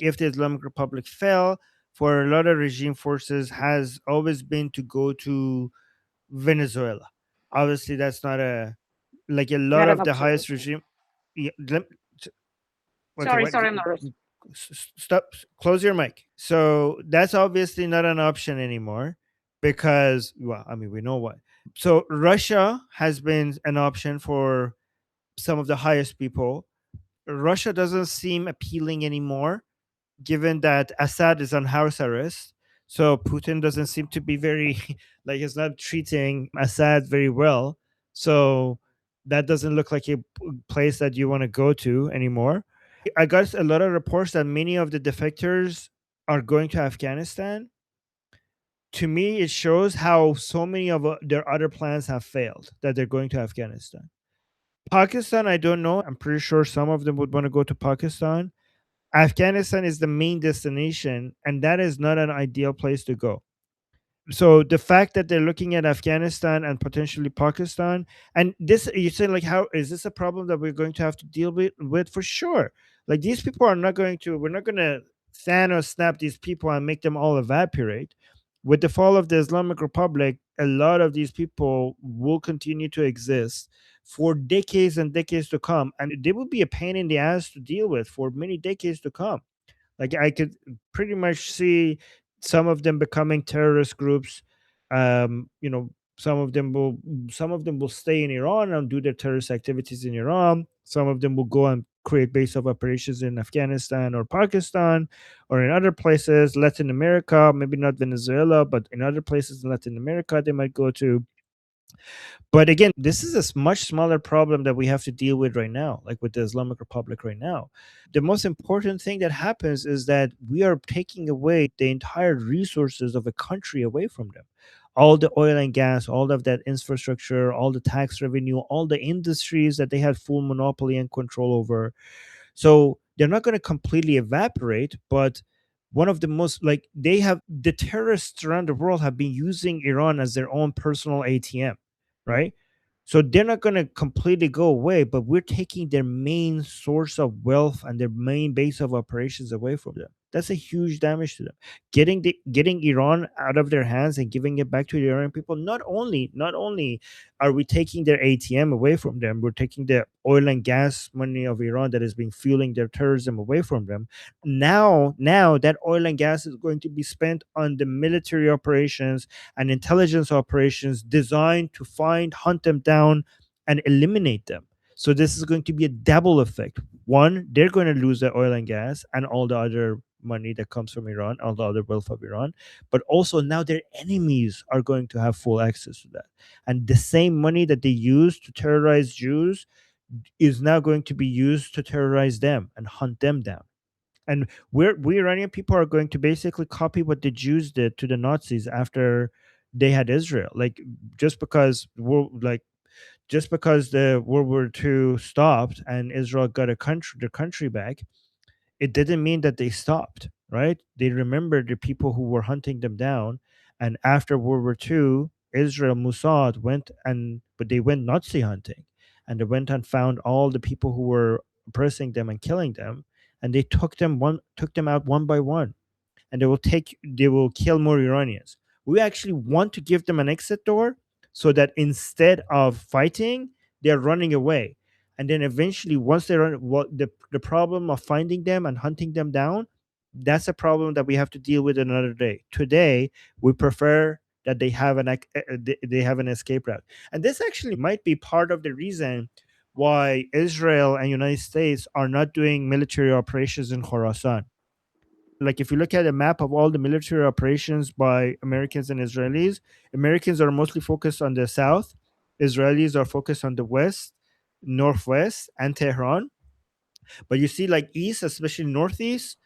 if the Islamic Republic fell, for a lot of regime forces has always been to go to Venezuela. Obviously, that's not a like a lot Not an of the option. highest regime. Yeah, okay, Sorry, what? sorry, Maurice. Stop. Close your mic. So that's obviously not an option anymore because, well, I mean, we know why. So Russia has been an option for some of the highest people. Russia doesn't seem appealing anymore, given that Assad is on house arrest. So Putin doesn't seem to be very, like, he's not treating Assad very well. So that doesn't look like a place that you want to go to anymore. I got a lot of reports that many of the defectors are going to Afghanistan. To me, it shows how so many of their other plans have failed, that they're going to Afghanistan. Pakistan, I don't know. I'm pretty sure some of them would want to go to Pakistan. Afghanistan is the main destination, and that is not an ideal place to go. So the fact that they're looking at Afghanistan and potentially Pakistan, and this, you say, like, how is this a problem that we're going to have to deal with for sure? Like, these people are not going to, we're not going to Thanos snap these people and make them all evaporate. With the fall of the Islamic Republic, a lot of these people will continue to exist for decades and decades to come, and they will be a pain in the ass to deal with for many decades to come. Like, I could pretty much see some of them becoming terrorist groups. You know, some of them will stay in Iran and do their terrorist activities in Iran. Some of them will go and create base of operations in Afghanistan or Pakistan or in other places, Latin America, maybe not Venezuela, but in other places in Latin America they might go to. But again, this is a much smaller problem that we have to deal with right now, like with the Islamic Republic right now. The most important thing that happens is that we are taking away the entire resources of a country away from them. All the oil and gas, all of that infrastructure, all the tax revenue, all the industries that they had full monopoly and control over. So they're not going to completely evaporate, but one of the most, like, they have, the terrorists around the world have been using Iran as their own personal ATM, right? So they're not going to completely go away, but we're taking their main source of wealth and their main base of operations away from them. That's a huge damage to them. Getting Iran out of their hands and giving it back to the Iranian people. Not only are we taking their ATM away from them, we're taking the oil and gas money of Iran that has been fueling their terrorism away from them. Now that oil and gas is going to be spent on the military operations and intelligence operations designed to find, hunt them down, and eliminate them. So this is going to be a double effect. One, they're going to lose the oil and gas and all the other money that comes from Iran, all the other wealth of Iran, but also now their enemies are going to have full access to that. And the same money that they use to terrorize Jews is now going to be used to terrorize them and hunt them down. And we Iranian people are going to basically copy what the Jews did to the Nazis after they had Israel. Like, just because just because the World War II stopped and Israel got the country back, it didn't mean that they stopped, right? They remembered the people who were hunting them down. And after World War II, Israel, Mossad but they went Nazi hunting, and they went and found all the people who were oppressing them and killing them, and they took them out one by one, and they will kill more Iranians. We actually want to give them an exit door so that instead of fighting, they're running away. And then eventually, once they run, the problem of finding them and hunting them down, that's a problem that we have to deal with another day. Today, we prefer that they have an escape route, and this actually might be part of the reason why Israel and United States are not doing military operations in Khorasan. Like, if you look at a map of all the military operations by Americans and Israelis, Americans are mostly focused on the south, Israelis are focused on the west, northwest, and Tehran. But you see, like, east, especially northeast,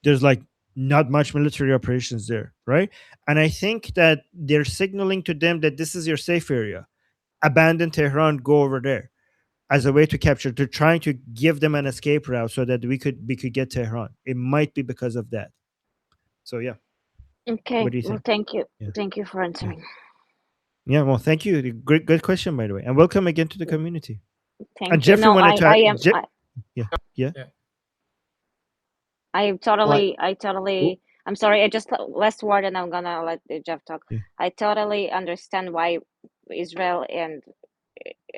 there's like not much military operations there, right? And I think that they're signaling to them that this is your safe area. Abandon Tehran, go over there, as a way to capture, to trying to give them an escape route so that we could get Tehran. It might be because of that. So yeah. Okay, What do you well, think? thank you. Yeah. Thank you for Yeah. answering. Yeah. Well, thank you. Great, good question, by the way, and welcome again to the community. And Thank you. Jeffrey No, wanted to. I am. Yeah. Yeah. Yeah. Well, I oh, totally, I'm sorry, I just last word and I'm gonna let Jeff talk. Yeah. I totally understand why Israel and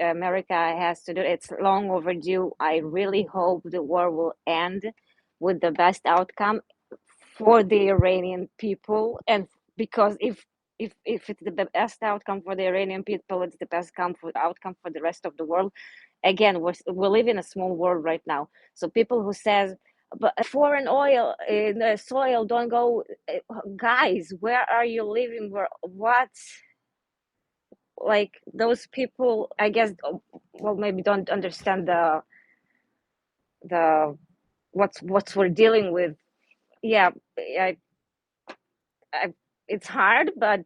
America has to do it. It's long overdue. I really hope the war will end with the best outcome for the Iranian people, and because if it's the best outcome for the Iranian people, it's the best outcome for the rest of the world. Again, we live in a small world right now, so people who says but foreign oil in the soil don't go, guys, where are you living? Where what? Like those people, I guess, well, maybe don't understand the what's we're dealing with. Yeah, I, I, it's hard, but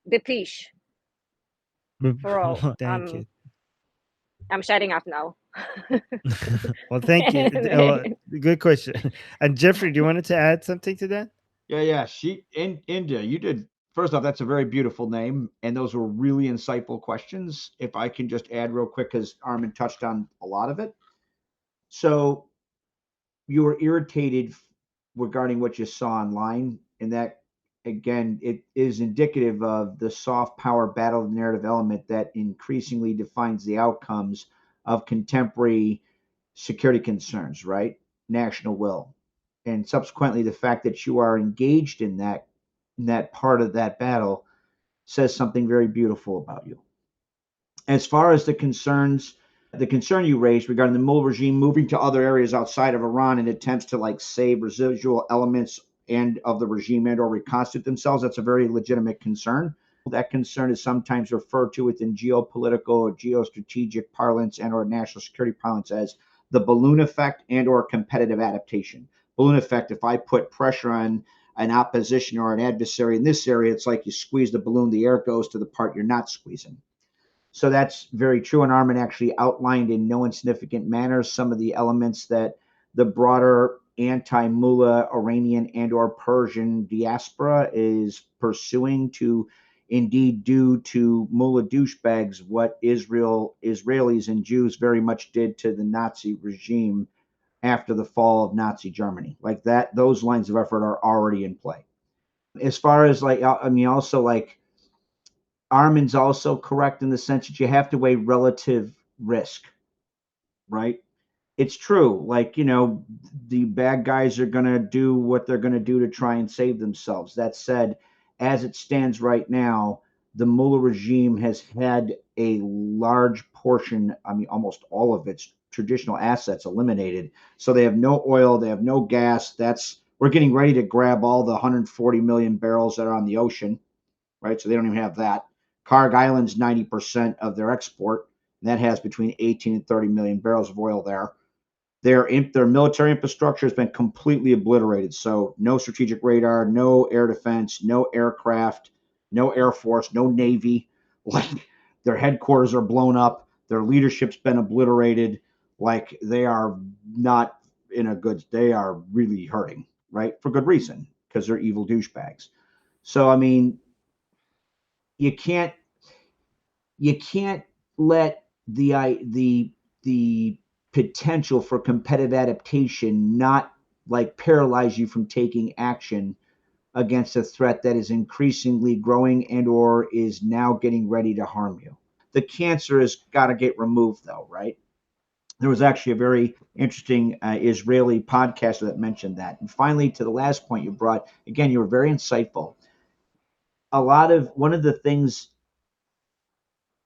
the fish for all. Thank you. I'm shutting up now. Well, thank you. Well, good question. And Jeffrey, do you wanted to add something to that? Yeah, yeah. She in India. You did. First off, that's a very beautiful name, and those were really insightful questions. If I can just add real quick, because Armin touched on a lot of it. So you were irritated regarding what you saw online, and that again, it is indicative of the soft power battle narrative element that increasingly defines the outcomes of contemporary security concerns, right? National will, and subsequently the fact that you are engaged in that part of that battle says something very beautiful about you. As far as the concern you raised regarding the Mullah regime moving to other areas outside of Iran in attempts to like save residual elements and of the regime and or reconstitute themselves, that's a very legitimate concern. That concern is sometimes referred to within geopolitical or geostrategic parlance and or national security parlance as the balloon effect and or competitive adaptation. Balloon effect, if I put pressure on an opposition or an adversary in this area, it's like you squeeze the balloon, the air goes to the part you're not squeezing. So that's very true. And Armin actually outlined in no insignificant manner some of the elements that the broader anti-Mullah Iranian and or Persian diaspora is pursuing to indeed do to Mullah douchebags what Israelis and Jews very much did to the Nazi regime after the fall of Nazi Germany. Like that, those lines of effort are already in play. As far as like, I mean, also like Armin's also correct in the sense that you have to weigh relative risk, right? It's true. Like, the bad guys are going to do what they're going to do to try and save themselves. That said, as it stands right now, the Mullah regime has had a large portion, I mean, almost all of its traditional assets eliminated. So they have no oil, they have no gas. We're getting ready to grab all the 140 million barrels that are on the ocean, right? So they don't even have that. Karg Island's 90% of their export, and that has between 18 and 30 million barrels of oil there. Their military infrastructure has been completely obliterated. So no strategic radar, no air defense, no aircraft, no air force, no navy. Like their headquarters are blown up. Their leadership's been obliterated. Like they are not in a good. They are really hurting, right? For good reason, because they're evil douchebags. So I mean, you can't you can't let the potential for competitive adaptation not like paralyze you from taking action against a threat that is increasingly growing and or is now getting ready to harm you. The cancer has got to get removed though, right? There was actually a very interesting Israeli podcaster that mentioned that. And finally, to the last point you brought, again, you were very insightful. One of the things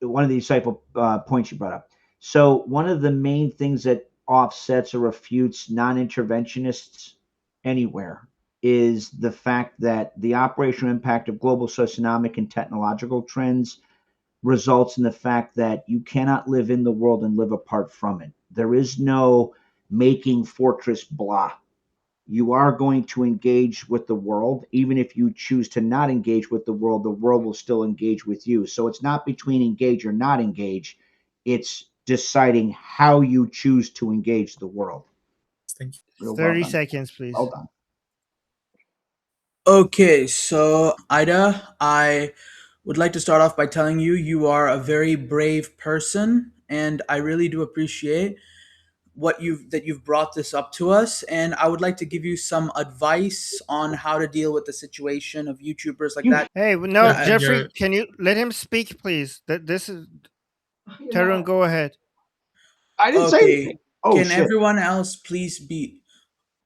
one of the insightful points you brought up. So one of the main things that offsets or refutes non-interventionists anywhere is the fact that the operational impact of global socioeconomic and technological trends results in the fact that you cannot live in the world and live apart from it. There is no making fortress blah. You are going to engage with the world. Even if you choose to not engage with the world will still engage with you. So it's not between engage or not engage. It's deciding how you choose to engage the world. Thank you. Real well 30 done. seconds, Well please. done. Okay, so Ida, I would like to start off by telling you you are a very brave person, and I really do appreciate you've brought this up to us, and I would like to give you some advice on how to deal with the situation of YouTubers like You- that. Hey, no, Yeah, Jeffrey, Edgar. can you let him speak, please? That this is You Tehran. know, Go ahead. I didn't say Okay, anything. Oh can shit. everyone else please be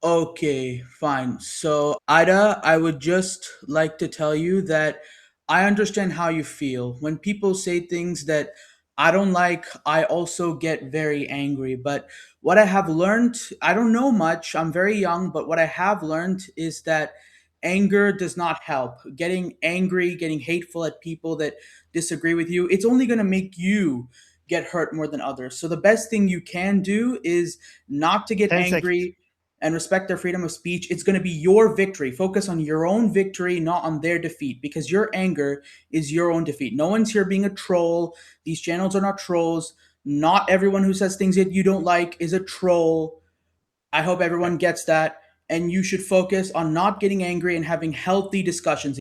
okay? Fine. So, Ida, I would just like to tell you that I understand how you feel. When people say things that I don't like, I also get very angry. But what I have learned, I don't know much, I'm very young, but what I have learned is that anger does not help. Getting angry, getting hateful at people that disagree with you, it's only going to make you get hurt more than others. So the best thing you can do is not to get 10 seconds. angry and respect their freedom of speech. It's going to be your victory. Focus on your own victory, not on their defeat, because your anger is your own defeat. No one's here being a troll. These channels are not trolls. Not everyone who says things that you don't like is a troll. I hope everyone gets that. And you should focus on not getting angry and having healthy discussions.